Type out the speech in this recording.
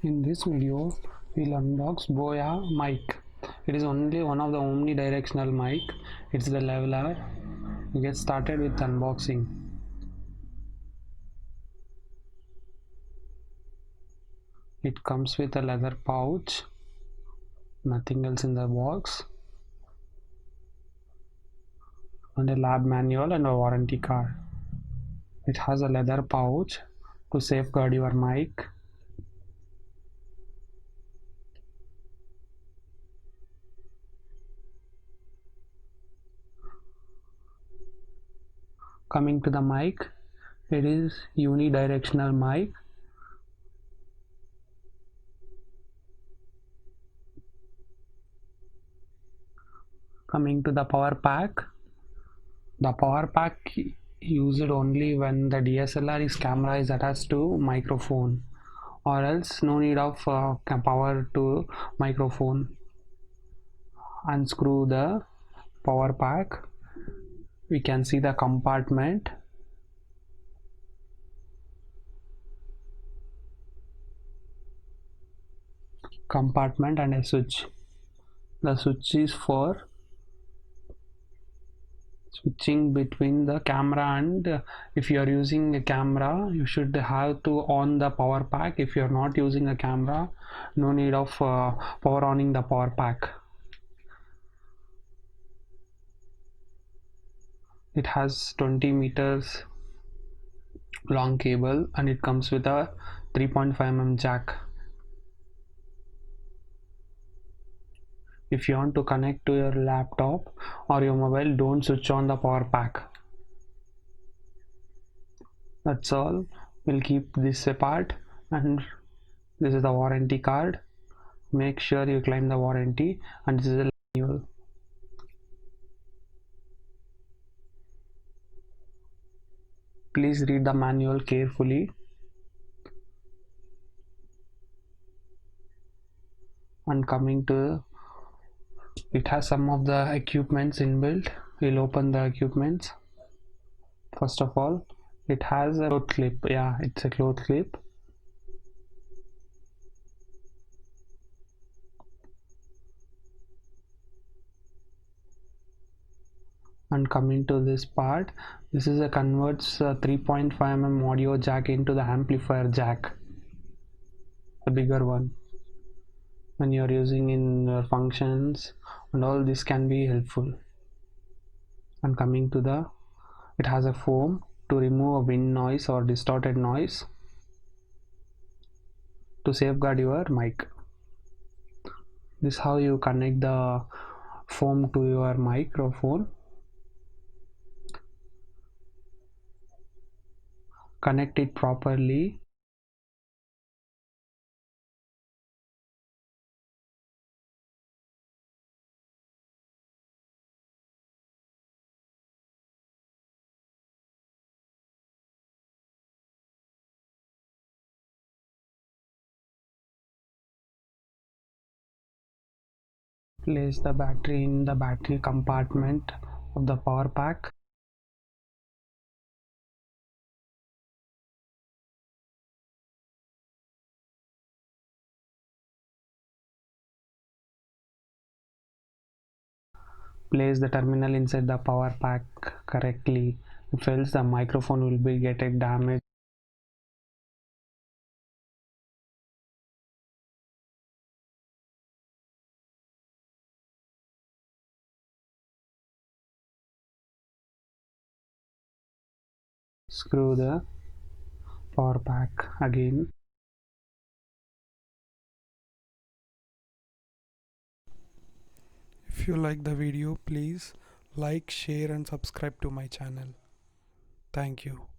In this video, we'll unbox Boya mic. It is only one of the Omni directional mic. It's the lavaliere. We get started with unboxing. It comes with a leather pouch, nothing else in the box, and a lab manual and a warranty card. It has a leather pouch to safeguard your mic. Coming to the mic, it is unidirectional mic. Coming to the power pack, the power pack used only when the DSLR camera is attached to microphone, or else no need of power to microphone. Unscrew the power pack. We can see the compartment. And a switch. The switch is for switching between the camera, and if you are using a camera, you should have to on the power pack. If you are not using a camera, no need of power oning the power pack. It has 20 meters long cable, and it comes with a 3.5 mm jack. If you want to connect to your laptop or your mobile, don't switch on the power pack. That's all. We'll keep this apart, and this is the warranty card. Make sure you claim the warranty, and this is a manual. Please read the manual carefully. And coming to, it has some of the equipments inbuilt. We'll open the equipments. First of all, it has a cloth clip. Yeah, it's a cloth clip. And coming to this part, this is a converts 3.5 mm audio jack into the amplifier jack, the bigger one. When you are using in your functions and all, this can be helpful. And coming to the, it has a foam to remove a wind noise or distorted noise, to safeguard your mic. This is how you connect the foam to your microphone. Connect it properly. Place the battery in the battery compartment of the power pack. Place the terminal inside the power pack correctly, if else the microphone will be getting damaged. Screw the power pack again. If you like the video, please like, share and subscribe to my channel. Thank you.